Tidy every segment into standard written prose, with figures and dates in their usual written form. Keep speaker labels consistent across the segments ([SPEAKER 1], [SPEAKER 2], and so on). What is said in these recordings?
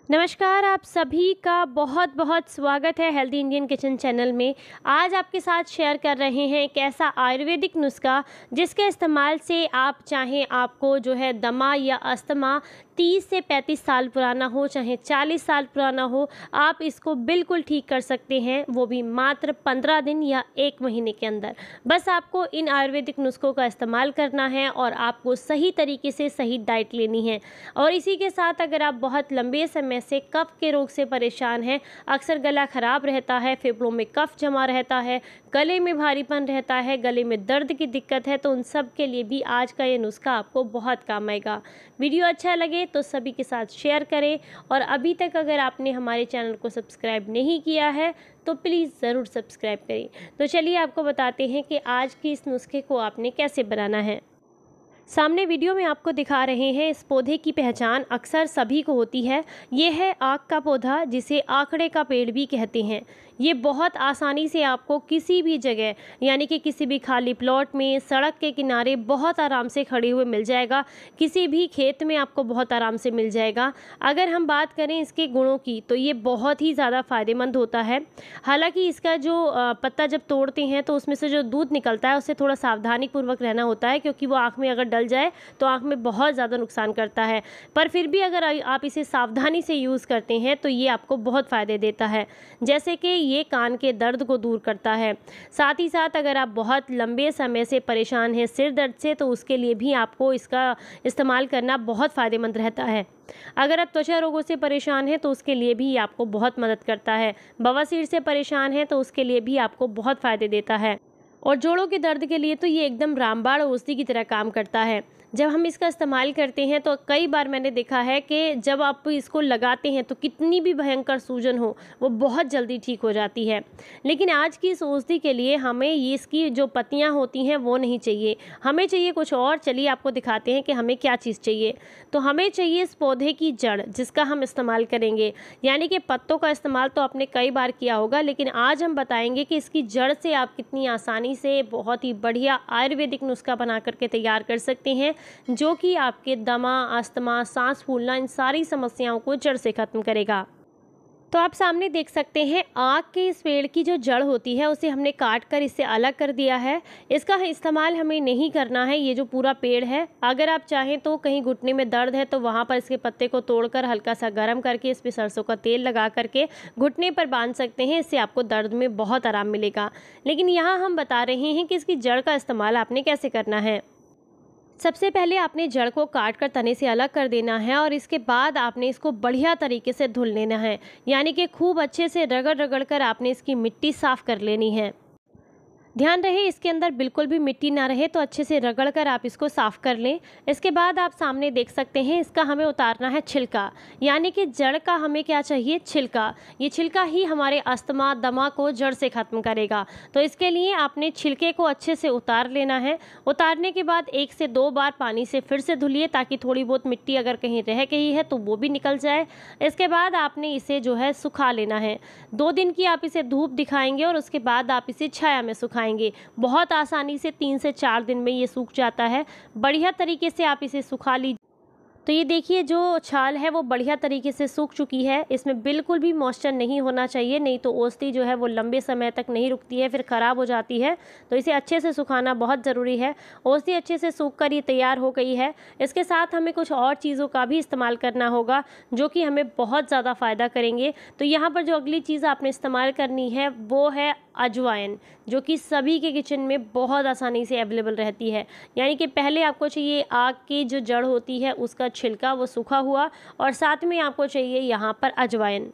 [SPEAKER 1] नमस्कार, आप सभी का बहुत बहुत स्वागत है हेल्दी इंडियन किचन चैनल में। आज आपके साथ शेयर कर रहे हैं एक ऐसा आयुर्वेदिक नुस्खा जिसके इस्तेमाल से आप चाहें आपको जो है दमा या अस्थमा 30 से 35 साल पुराना हो चाहे 40 साल पुराना हो, आप इसको बिल्कुल ठीक कर सकते हैं, वो भी मात्र 15 दिन या 1 महीने के अंदर। बस आपको इन आयुर्वेदिक नुस्खों का इस्तेमाल करना है और आपको सही तरीके से सही डाइट लेनी है। और इसी के साथ अगर आप बहुत लंबे समय से कफ के रोग से परेशान हैं, अक्सर गला खराब रहता है, फेफड़ों में कफ जमा रहता है, गले में भारीपन रहता है, गले में दर्द की दिक्कत है, तो उन सब के लिए भी आज का ये नुस्खा आपको बहुत काम आएगा। वीडियो अच्छा लगे तो सभी के साथ शेयर करें और अभी तक अगर आपने हमारे चैनल को सब्सक्राइब नहीं किया है तो प्लीज़ ज़रूर सब्सक्राइब करें। तो चलिए आपको बताते हैं कि आज की इस नुस्खे को आपने कैसे बनाना है। सामने वीडियो में आपको दिखा रहे हैं इस पौधे की पहचान अक्सर सभी को होती है। ये है आक का पौधा जिसे आकड़े का पेड़ भी कहते हैं। ये बहुत आसानी से आपको किसी भी जगह यानी कि किसी भी खाली प्लॉट में, सड़क के किनारे बहुत आराम से खड़े हुए मिल जाएगा। किसी भी खेत में आपको बहुत आराम से मिल जाएगा। अगर हम बात करें इसके गुणों की तो ये बहुत ही ज़्यादा फ़ायदेमंद होता है। हालांकि इसका जो पत्ता जब तोड़ते हैं तो उसमें से जो दूध निकलता है उससे थोड़ा सावधानी पूर्वक रहना होता है, क्योंकि वो आँख में अगर डल जाए तो आँख में बहुत ज़्यादा नुकसान करता है। पर फिर भी अगर आप इसे सावधानी से यूज़ करते हैं तो ये आपको बहुत फ़ायदे देता है। जैसे कि ये कान के दर्द को दूर करता है। साथ ही साथ अगर आप बहुत लंबे समय से परेशान हैं सिर दर्द से, तो उसके लिए भी आपको इसका इस्तेमाल करना बहुत फ़ायदेमंद रहता है। अगर आप त्वचा रोगों से परेशान हैं तो उसके लिए भी आपको बहुत मदद करता है। बवासीर से परेशान हैं तो उसके लिए भी आपको बहुत फ़ायदे देता है। और जोड़ों के दर्द के लिए तो ये एकदम रामबाण औषधि की तरह काम करता है। जब हम इसका इस्तेमाल करते हैं तो कई बार मैंने देखा है कि जब आप इसको लगाते हैं तो कितनी भी भयंकर सूजन हो वो बहुत जल्दी ठीक हो जाती है। लेकिन आज की इस औषधि के लिए हमें ये इसकी जो पत्तियां होती हैं वो नहीं चाहिए, हमें चाहिए कुछ और। चलिए आपको दिखाते हैं कि हमें क्या चीज़ चाहिए। तो हमें चाहिए इस पौधे की जड़ जिसका हम इस्तेमाल करेंगे। यानी कि पत्तों का इस्तेमाल तो आपने कई बार किया होगा, लेकिन आज हम बताएंगे कि इसकी जड़ से आप कितनी आसानी से बहुत ही बढ़िया आयुर्वेदिक नुस्खा बना करके तैयार कर सकते हैं, जो कि आपके दमा, अस्थमा, सांस फूलना, इन सारी समस्याओं को जड़ से खत्म करेगा। तो आप सामने देख सकते हैं आक के इस पेड़ की जो जड़ होती है उसे हमने काट कर इससे अलग कर दिया है। इसका इस्तेमाल हमें नहीं करना है, ये जो पूरा पेड़ है। अगर आप चाहें तो कहीं घुटने में दर्द है तो वहाँ पर इसके पत्ते को तोड़कर हल्का सा गर्म करके इस पर सरसों का तेल लगा करके घुटने पर बांध सकते हैं। इससे आपको दर्द में बहुत आराम मिलेगा। लेकिन यहाँ हम बता रहे हैं कि इसकी जड़ का इस्तेमाल आपने कैसे करना है। सबसे पहले आपने जड़ को काट कर तने से अलग कर देना है और इसके बाद आपने इसको बढ़िया तरीके से धुल लेना है। यानी कि खूब अच्छे से रगड़ रगड़ कर आपने इसकी मिट्टी साफ कर लेनी है। ध्यान रहे इसके अंदर बिल्कुल भी मिट्टी ना रहे, तो अच्छे से रगड़ कर आप इसको साफ़ कर लें। इसके बाद आप सामने देख सकते हैं इसका हमें उतारना है छिलका। यानी कि जड़ का हमें क्या चाहिए, छिलका। ये छिलका ही हमारे अस्थमा, दमा को जड़ से ख़त्म करेगा। तो इसके लिए आपने छिलके को अच्छे से उतार लेना है। उतारने के बाद 1 से 2 बार पानी से फिर से धुलिए, ताकि थोड़ी बहुत मिट्टी अगर कहीं रह गई है तो वो भी निकल जाए। इसके बाद आपने इसे जो है सुखा लेना है। 2 दिन की आप इसे धूप दिखाएंगे और उसके बाद आप इसे छाया में सुखाएंगे। बहुत आसानी से 3 से 4 दिन में ये सूख जाता है। बढ़िया तरीके से आप इसे सुखा लीजिए। तो ये देखिए जो छाल है वो बढ़िया तरीके से सूख चुकी है। इसमें बिल्कुल भी मॉइस्चर नहीं होना चाहिए, नहीं तो औषधि जो है वो लंबे समय तक नहीं रुकती है, फिर ख़राब हो जाती है। तो इसे अच्छे से सुखाना बहुत ज़रूरी है। औषधि अच्छे से सूख कर ये तैयार हो गई है। इसके साथ हमें कुछ और चीज़ों का भी इस्तेमाल करना होगा जो कि हमें बहुत ज़्यादा फ़ायदा करेंगे। तो यहाँ पर जो अगली चीज़ आपने इस्तेमाल करनी है वो है अजवाइन, जो कि सभी के किचन में बहुत आसानी से अवेलेबल रहती है। यानी कि पहले आपको चाहिए आग की जो जड़ होती है उसका छिलका, वो सूखा हुआ, और साथ में आपको चाहिए यहाँ पर अजवाइन।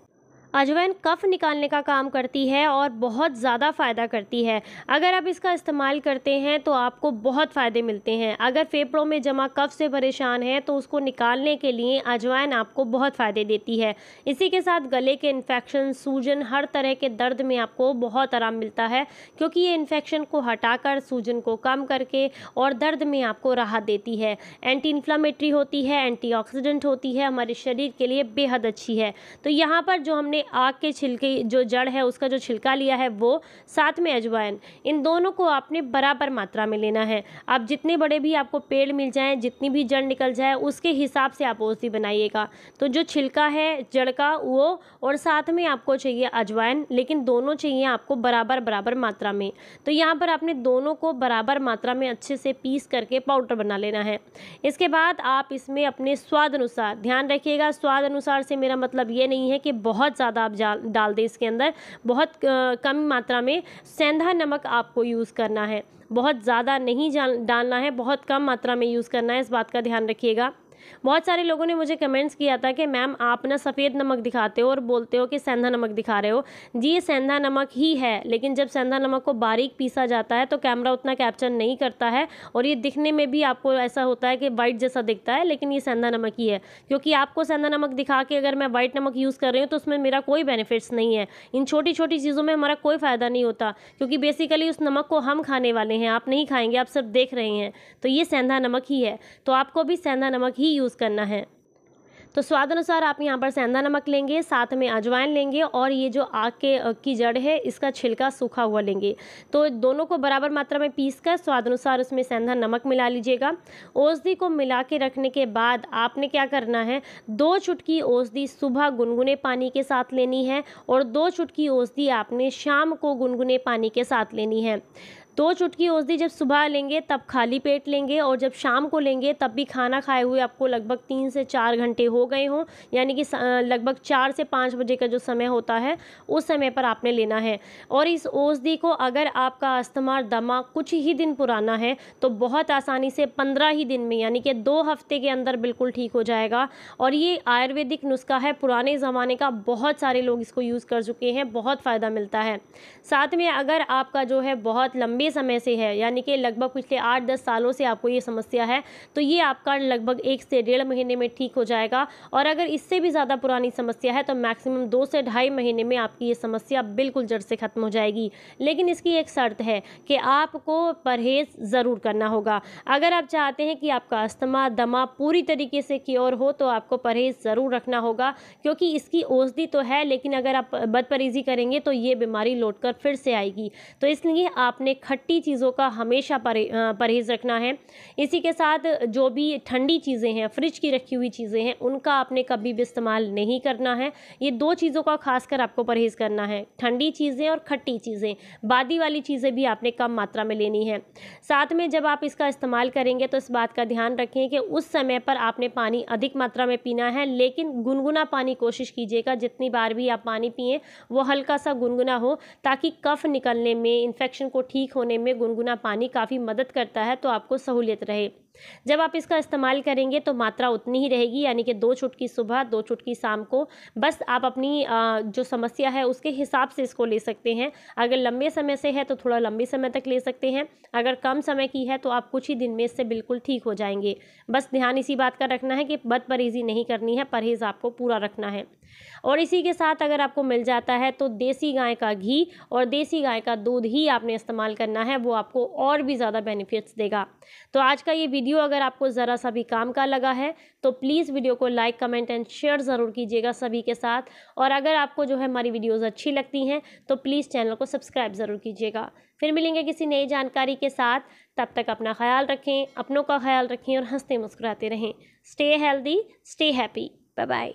[SPEAKER 1] अजवाइन कफ निकालने का काम करती है और बहुत ज़्यादा फ़ायदा करती है। अगर आप इसका इस्तेमाल करते हैं तो आपको बहुत फ़ायदे मिलते हैं। अगर फेफड़ों में जमा कफ से परेशान हैं तो उसको निकालने के लिए अजवाइन आपको बहुत फ़ायदे देती है। इसी के साथ गले के इन्फेक्शन, सूजन, हर तरह के दर्द में आपको बहुत आराम मिलता है, क्योंकि ये इन्फेक्शन को हटाकर सूजन को कम करके और दर्द में आपको राहत देती है। एंटी इन्फ्लामेटरी होती है, एंटीऑक्सीडेंट होती है, हमारे शरीर के लिए बेहद अच्छी है। तो यहाँ पर जो हमने में आक के छिलके जो जड़ है उसका जो छिलका लिया है वो, साथ में अजवाइन, इन दोनों को आपने बराबर मात्रा में लेना है। आप जितने बड़े भी आपको पेड़ मिल जाएं, जितनी भी जड़ निकल जाए उसके हिसाब से आप औषधि बनाइएगा। तो जो छिलका है जड़ का वो, और साथ में आपको चाहिए अजवाइन, लेकिन दोनों चाहिए आपको बराबर बराबर मात्रा में। तो यहाँ पर आपने दोनों को बराबर मात्रा में अच्छे से पीस करके पाउडर बना लेना है। इसके बाद आप इसमें अपने स्वाद अनुसार, ध्यान रखिएगा स्वाद अनुसार से मेरा मतलब ये नहीं है कि बहुत ज़्यादा आप डाल दें इसके अंदर, बहुत कम मात्रा में सेंधा नमक आपको यूज़ करना है, बहुत ज़्यादा नहीं डालना है, बहुत कम मात्रा में यूज़ करना है, इस बात का ध्यान रखिएगा। बहुत सारे लोगों ने मुझे कमेंट्स किया था कि मैम आप ना सफ़ेद नमक दिखाते हो और बोलते हो कि सेंधा नमक दिखा रहे हो। जी ये सेंधा नमक ही है, लेकिन जब सेंधा नमक को बारीक पीसा जाता है तो कैमरा उतना कैप्चर नहीं करता है और ये दिखने में भी आपको ऐसा होता है कि वाइट जैसा दिखता है, लेकिन ये सेंधा नमक ही है। क्योंकि आपको सेंधा नमक दिखा के अगर मैं वाइट नमक यूज़ कर रही हूँ तो उसमें मेरा कोई बेनिफिट्स नहीं है। इन छोटी छोटी चीज़ों में हमारा कोई फ़ायदा नहीं होता, क्योंकि बेसिकली उस नमक को हम खाने वाले हैं, आप नहीं खाएंगे, आप सिर्फ देख रहे हैं। तो ये सेंधा नमक ही है, तो आपको भी सेंधा नमक ही यूज़ करना है। तो स्वाद अनुसार आप यहाँ पर सेंधा नमक लेंगे, साथ में अजवाइन लेंगे और ये जो आक की जड़ है इसका छिलका सूखा हुआ लेंगे। तो दोनों को बराबर मात्रा में पीस कर स्वाद अनुसार उसमें सेंधा नमक मिला लीजिएगा। औषधि को मिला के रखने के बाद आपने क्या करना है, 2 चुटकी औषधि सुबह गुनगुने पानी के साथ लेनी है और 2 चुटकी औषधि आपने शाम को गुनगुने पानी के साथ लेनी है। 2 चुटकी औषधि जब सुबह लेंगे तब खाली पेट लेंगे और जब शाम को लेंगे तब भी खाना खाए हुए आपको लगभग 3 से 4 घंटे हो गए हों, यानी कि लगभग 4 से 5 बजे का जो समय होता है उस समय पर आपने लेना है। और इस औषधि को अगर आपका अस्थमा दमा कुछ ही दिन पुराना है तो बहुत आसानी से 15 ही दिन में, यानी कि 2 हफ्ते के अंदर बिल्कुल ठीक हो जाएगा। और ये आयुर्वेदिक नुस्खा है, पुराने ज़माने का, बहुत सारे लोग इसको यूज़ कर चुके हैं, बहुत फ़ायदा मिलता है। साथ में अगर आपका जो है बहुत लंबे समय से है, यानी कि लगभग पिछले 8-10 सालों से आपको ये समस्या है, तो ये आपका लगभग 1 से 1.5 महीने में ठीक हो जाएगा। और अगर इससे भी ज़्यादा पुरानी समस्या है तो मैक्सिमम 2 से ढाई महीने में आपकी ये समस्या बिल्कुल जड़ से ख़त्म हो जाएगी। लेकिन इसकी एक शर्त है कि आपको परहेज़ ज़रूर करना होगा। अगर आप चाहते हैं कि आपका अस्थमा दमा पूरी तरीके से क्योर हो तो आपको परहेज़ ज़रूर रखना होगा, क्योंकि इसकी औषधि तो है, लेकिन अगर आप बदपरहेज़ी करेंगे तो ये बीमारी लौटकर फिर से आएगी। तो इसलिए आपने खट्टी चीज़ों का हमेशा परहेज़ रखना है। इसी के साथ जो भी ठंडी चीज़ें हैं, फ्रिज की रखी हुई चीज़ें हैं, उनका आपने कभी भी इस्तेमाल नहीं करना है। ये 2 चीज़ों का खासकर आपको परहेज़ करना है, ठंडी चीज़ें और खट्टी चीज़ें। बादी वाली चीज़ें भी आपने कम मात्रा में लेनी है। साथ में जब आप इसका इस्तेमाल करेंगे तो इस बात का ध्यान रखें कि उस समय पर आपने पानी अधिक मात्रा में पीना है, लेकिन गुनगुना पानी कोशिश कीजिएगा। जितनी बार भी आप पानी पिएँ वो हल्का सा गुनगुना हो, ताकि कफ निकलने में, इन्फेक्शन को ठीक होने में गुनगुना पानी काफ़ी मदद करता है, तो आपको सहूलियत रहे। जब आप इसका इस्तेमाल करेंगे तो मात्रा उतनी ही रहेगी, यानी कि 2 चुटकी सुबह, 2 चुटकी शाम को। बस आप अपनी जो समस्या है उसके हिसाब से इसको ले सकते हैं। अगर लंबे समय से है तो थोड़ा लंबे समय तक ले सकते हैं, अगर कम समय की है तो आप कुछ ही दिन में इससे बिल्कुल ठीक हो जाएंगे। बस ध्यान इसी बात का रखना है कि बदपरहेज़ी नहीं करनी है, परहेज़ आपको पूरा रखना है। और इसी के साथ अगर आपको मिल जाता है तो देसी गाय का घी और देसी गाय का दूध ही आपने इस्तेमाल करना है, वो आपको और भी ज़्यादा बेनिफिट्स देगा। तो आज का ये वीडियो अगर आपको ज़रा सा भी काम का लगा है तो प्लीज़ वीडियो को लाइक, कमेंट एंड शेयर ज़रूर कीजिएगा सभी के साथ। और अगर आपको जो है हमारी वीडियोज़ अच्छी लगती हैं तो प्लीज़ चैनल को सब्सक्राइब ज़रूर कीजिएगा। फिर मिलेंगे किसी नई जानकारी के साथ, तब तक अपना ख्याल रखें, अपनों का ख्याल रखें और हंसते मुस्कुराते रहें। Stay healthy, stay happy, bye bye.